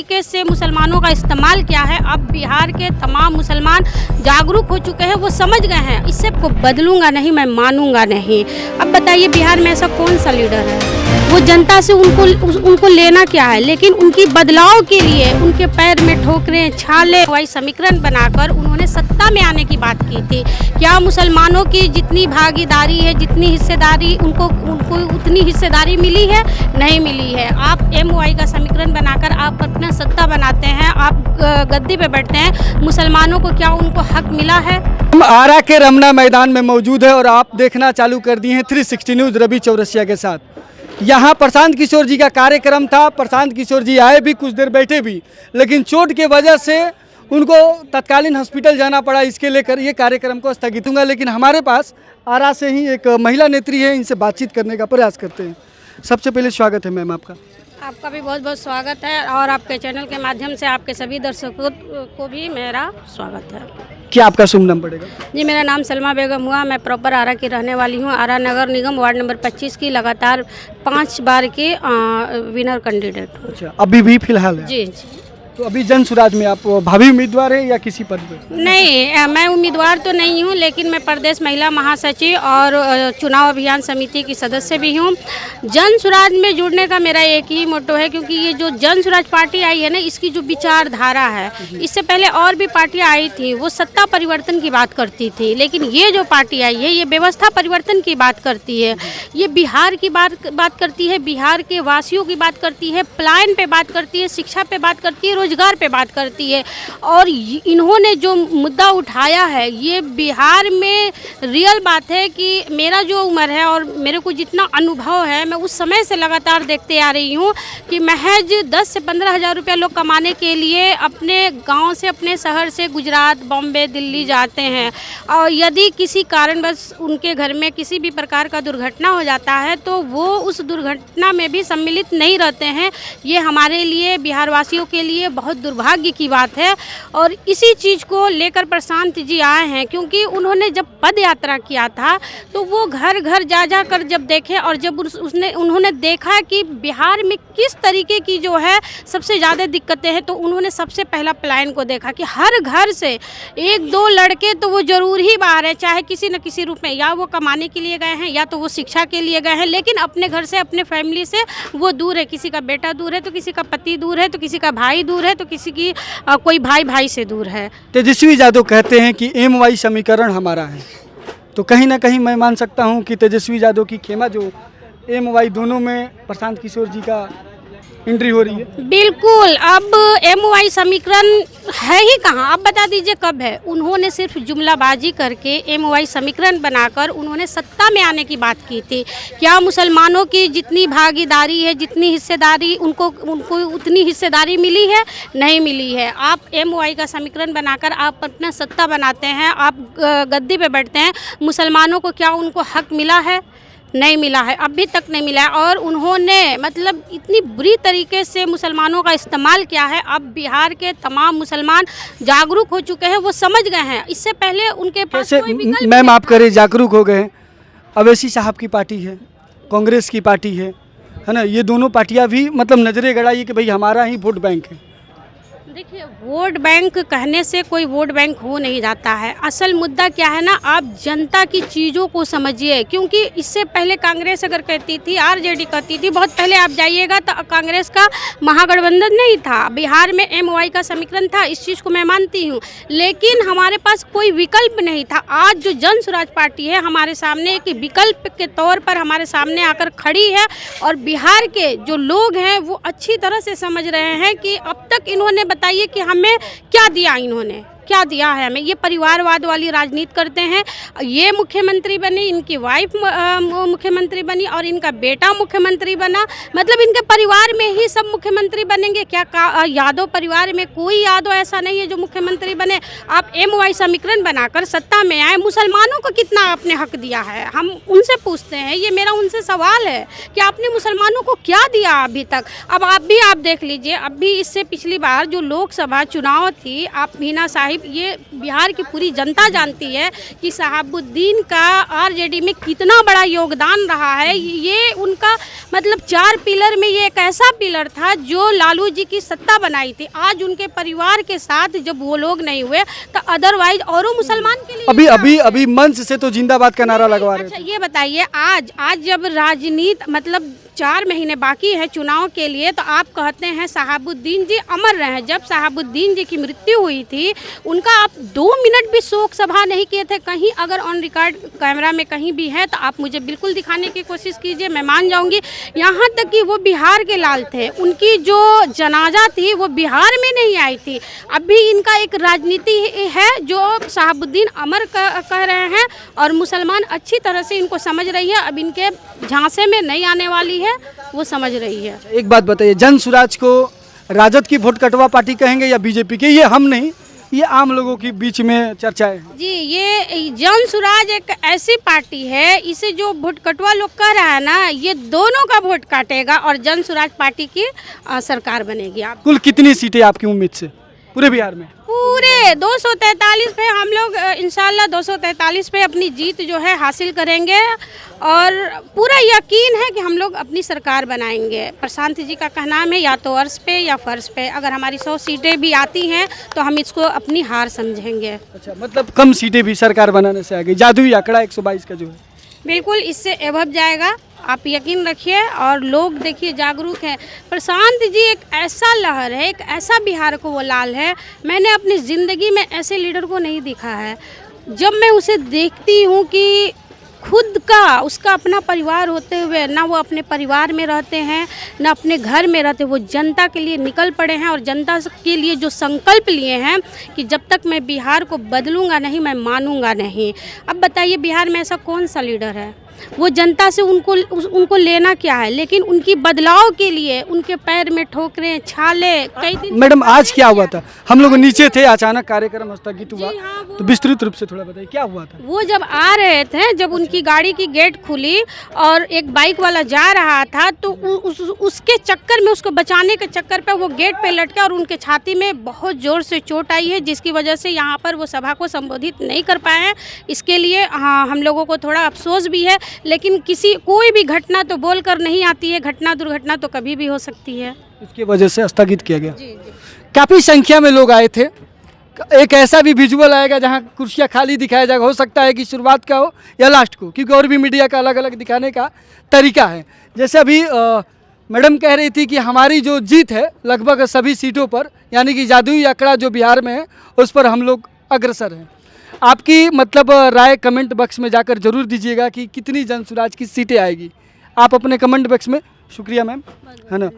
तरीके से मुसलमानों का इस्तेमाल किया है, अब बिहार के तमाम मुसलमान जागरूक हो चुके हैं, वो समझ गए हैं इससे को बदलूंगा नहीं, मैं मानूंगा नहीं। अब बताइए बिहार में ऐसा कौन सा लीडर है? वो जनता से उनको लेना क्या है, लेकिन उनकी बदलाव के लिए उनके पैर में ठोकरें छाले वही समीकरण बनाकर उन्होंने सत्ता में आने की बात की थी। क्या मुसलमानों की जितनी भागीदारी है, जितनी हिस्सेदारी उनको उतनी हिस्सेदारी मिली है? नहीं मिली है। आप MOI का समीकरण बनाकर आप अपना सत्ता बनाते हैं, आप गद्दी पे बैठते हैं, मुसलमानों को क्या उनको हक मिला है? हम आरा के रमना मैदान में मौजूद है और आप देखना चालू कर दिए हैं 360 न्यूज़ रवि चौरसिया के साथ। यहाँ प्रशांत किशोर जी का कार्यक्रम था, प्रशांत किशोर जी आए भी, कुछ देर बैठे भी, लेकिन चोट के वजह से उनको तत्कालीन हॉस्पिटल जाना पड़ा। इसके लेकर ये कार्यक्रम को स्थगित होगा। लेकिन हमारे पास आरा से ही एक महिला नेत्री है, इनसे बातचीत करने का प्रयास करते हैं। सबसे पहले स्वागत है मैम आपका। आपका भी बहुत बहुत स्वागत है और आपके चैनल के माध्यम से आपके सभी दर्शकों को भी मेरा स्वागत है। क्या आपका शुभ नाम पड़ेगा? जी, मेरा नाम सलमा बेगम हुआ, मैं प्रॉपर आरा की रहने वाली हूँ। आरा नगर निगम वार्ड नंबर 25 की लगातार 5 बार की विनर कैंडिडेट हूँ। अच्छा, अभी भी फिलहाल है? जी जी। तो अभी जन सुराज में आप भावी उम्मीदवार है या किसी पद पे? नहीं, मैं उम्मीदवार तो नहीं हूँ, लेकिन मैं प्रदेश महिला महासचिव और चुनाव अभियान समिति की सदस्य भी हूँ। जन सुराज में जुड़ने का मेरा एक ही मोटो है, क्योंकि ये जो जन सुराज पार्टी आई है ना, इसकी जो विचारधारा है, इससे पहले और भी पार्टियाँ आई थी, वो सत्ता परिवर्तन की बात करती थी, लेकिन ये जो पार्टी आई है ये व्यवस्था परिवर्तन की बात करती है। ये बिहार की बात करती है, बिहार के वासियों की बात करती है, पलायन पे बात करती है, शिक्षा पे बात करती है, रोजगार पे बात करती है। और इन्होंने जो मुद्दा उठाया है, ये बिहार में रियल बात है कि मेरा जो उम्र है और मेरे को जितना अनुभव है, मैं उस समय से लगातार देखते आ रही हूँ कि महज 10 से 15 हज़ार रुपया लोग कमाने के लिए अपने गांव से, अपने शहर से गुजरात, बॉम्बे, दिल्ली जाते हैं, और यदि किसी कारणवश उनके घर में किसी भी प्रकार का दुर्घटना हो जाता है तो वो उस दुर्घटना में भी सम्मिलित नहीं रहते हैं। ये हमारे लिए, बिहार वासियों के लिए बहुत दुर्भाग्य की बात है। और इसी चीज़ को लेकर प्रशांत जी आए हैं, क्योंकि उन्होंने जब पद यात्रा किया था तो वो घर घर जा कर जब देखे और जब उन्होंने देखा कि बिहार में किस तरीके की जो है सबसे ज़्यादा दिक्कतें हैं, तो उन्होंने सबसे पहला प्लान को देखा कि हर घर से 1-2 लड़के तो वो ज़रूर ही बाहर है, चाहे किसी न किसी रूप में, या वो कमाने के लिए गए हैं या तो वो शिक्षा के लिए गए हैं, लेकिन अपने घर से, अपने फैमिली से वो दूर है। किसी का बेटा दूर है, तो किसी का पति दूर है, तो किसी का भाई दूर है, तो किसी की कोई भाई से दूर है। तेजस्वी यादव कहते हैं कि MOI समीकरण हमारा है, तो कहीं ना कहीं मैं मान सकता हूं कि तेजस्वी यादव की खेमा जो MOI दोनों में प्रशांत किशोर जी का एंट्री हो रही है। बिल्कुल, अब MOI समीकरण है ही कहाँ, आप बता दीजिए कब है? उन्होंने सिर्फ जुमलाबाजी करके MOI समीकरण बनाकर उन्होंने सत्ता में आने की बात की थी। क्या मुसलमानों की जितनी भागीदारी है, जितनी हिस्सेदारी उनको उतनी हिस्सेदारी मिली है? नहीं मिली है। आप MOI का समीकरण बनाकर आप अपना सत्ता बनाते हैं, आप गद्दी पे बैठते हैं, मुसलमानों को क्या उनको हक मिला है? नहीं मिला है, अभी तक नहीं मिला है। और उन्होंने मतलब इतनी बुरी तरीके से मुसलमानों का इस्तेमाल किया है, अब बिहार के तमाम मुसलमान जागरूक हो चुके हैं, वो समझ गए हैं। इससे पहले उनके पास कोई विकल्प मैम आप करें जागरूक हो गए। अवैसी साहब की पार्टी है, कांग्रेस की पार्टी है ना, ये दोनों पार्टियां भी मतलब नजरें गड़ाई कि भाई हमारा ही वोट बैंक है। देखिए, वोट बैंक कहने से कोई वोट बैंक हो नहीं जाता है। असल मुद्दा क्या है ना, आप जनता की चीज़ों को समझिए, क्योंकि इससे पहले कांग्रेस अगर कहती थी, RJD कहती थी, बहुत पहले आप जाइएगा तो कांग्रेस का महागठबंधन नहीं था, बिहार में MOI का समीकरण था, इस चीज़ को मैं मानती हूँ, लेकिन हमारे पास कोई विकल्प नहीं था। आज जो जन सुराज पार्टी है हमारे सामने एक विकल्प के तौर पर हमारे सामने आकर खड़ी है, और बिहार के जो लोग हैं वो अच्छी तरह से समझ रहे हैं कि अब तक इन्होंने बताइए कि हमें क्या दिया, इन्होंने क्या दिया है हमें। ये परिवारवाद वाली राजनीति करते हैं। ये मुख्यमंत्री बनी, इनकी वाइफ मुख्यमंत्री बनी और इनका बेटा मुख्यमंत्री बना, मतलब इनके परिवार में ही सब मुख्यमंत्री बनेंगे क्या? यादव परिवार में कोई यादव ऐसा नहीं है जो मुख्यमंत्री बने। आप MOI समीकरण बनाकर सत्ता में आए, मुसलमानों को कितना आपने हक दिया है? हम उनसे पूछते हैं, ये मेरा उनसे सवाल है कि आपने मुसलमानों को क्या दिया अभी तक? अब आप देख लीजिए, अभी इससे पिछली बार जो लोकसभा चुनाव थी, आप हिना साहिब भाई ये बिहार की पूरी जनता जानती है कि शहाबुद्दीन का आरजेडी में कितना बड़ा योगदान रहा है। ये उनका मतलब 4 पिलर में ये एक ऐसा पिलर था जो लालू जी की सत्ता बनाई थी। आज उनके परिवार के साथ जब वो लोग नहीं हुए तो अदरवाइज औरों मुसलमान के लिए अभी मंच से तो जिंदाबाद का नारा लगवा रहे अच्छा ये बताइए, आज जब राजनीति मतलब 4 महीने बाकी है चुनाव के लिए, तो आप कहते हैं शहाबुद्दीन जी अमर रहे। जब शहाबुद्दीन जी की मृत्यु हुई थी उनका आप 2 मिनट भी शोक सभा नहीं किए थे। कहीं अगर ऑन रिकॉर्ड कैमरा में कहीं भी है तो आप मुझे बिल्कुल दिखाने की कोशिश कीजिए, मैं मान जाऊंगी। यहाँ तक कि वो बिहार के लाल थे, उनकी जो जनाजा थी वो बिहार में नहीं आई थी। अभी इनका एक राजनीति है जो शहाबुद्दीन अमर कह रहे हैं और मुसलमान अच्छी तरह से इनको समझ रही है। अब इनके झांसे में नहीं आने वाली है, वो समझ रही है। एक बात बताइए, जन सुराज को राजद की वोट कटवा पार्टी कहेंगे या बीजेपी के? ये हम नहीं, ये आम लोगों के बीच में चर्चा है। जी, ये जन सुराज एक ऐसी पार्टी है, इसे जो वोट कटवा लोग कह रहा है ना, ये दोनों का वोट काटेगा और जन सुराज पार्टी की सरकार बनेगी। आप कुल कितनी सीटें आपकी उम्मीद से पूरे बिहार में? पूरे 243 पे हम लोग इंशाल्लाह 243 पे अपनी जीत जो है हासिल करेंगे और पूरा यकीन है कि हम लोग अपनी सरकार बनाएंगे। प्रशांत जी का कहना है या तो अर्श पे या फर्श पे, अगर हमारी 100 सीटें भी आती हैं तो हम इसको अपनी हार समझेंगे। अच्छा, मतलब कम सीटें भी सरकार बनाने से आगे? जादुई आंकड़ा 122 का जो है बिल्कुल इससे एभव जाएगा, आप यकीन रखिए। और लोग देखिए जागरूक हैं। प्रशांत जी एक ऐसा लहर है, एक ऐसा बिहार को वो लाल है। मैंने अपनी ज़िंदगी में ऐसे लीडर को नहीं देखा है। जब मैं उसे देखती हूँ कि खुद का उसका अपना परिवार होते हुए ना वो अपने परिवार में रहते हैं ना अपने घर में रहते, वो जनता के लिए निकल पड़े हैं और जनता के लिए जो संकल्प लिए हैं कि जब तक मैं बिहार को बदलूंगा नहीं, मैं मानूंगा नहीं। अब बताइए बिहार में ऐसा कौन सा लीडर है? वो जनता से उनको लेना क्या है, लेकिन उनकी बदलाव के लिए उनके पैर में ठोकरें छाले कई दिन। मैडम आज क्या हुआ था? हम लोग नीचे थे, अचानक कार्यक्रम स्थगित हुआ, हाँ, तो विस्तृत रूप से थोड़ा बताइए क्या हुआ था? वो जब आ रहे थे, जब उनकी गाड़ी की गेट खुली और एक बाइक वाला जा रहा था तो उसके चक्कर में, उसको बचाने के चक्कर पे वो गेट पे लटका और उनके छाती में बहुत ज़ोर से चोट आई है, जिसकी वजह से यहाँ पर वो सभा को संबोधित नहीं कर पाए हैं। इसके लिए हाँ हम लोगों को थोड़ा अफसोस भी है, लेकिन कोई भी घटना तो बोल कर नहीं आती है, घटना दुर्घटना तो कभी भी हो सकती है। इसकी वजह से स्थगित किया गया। जी। काफ़ी संख्या में लोग आए थे। एक ऐसा भी विजुअल आएगा जहां कुर्सियां खाली दिखाया जाएगा, हो सकता है कि शुरुआत का हो या लास्ट को, क्योंकि और भी मीडिया का अलग अलग दिखाने का तरीका है। जैसे अभी मैडम कह रही थी कि हमारी जो जीत है लगभग सभी सीटों पर, यानी कि जादुई आंकड़ा जो बिहार में है उस पर हम लोग अग्रसर हैं। आपकी मतलब राय कमेंट बॉक्स में जाकर जरूर दीजिएगा कि कितनी जन सुराज की सीटें आएगी। आप अपने कमेंट बॉक्स में, शुक्रिया मैम, है ना।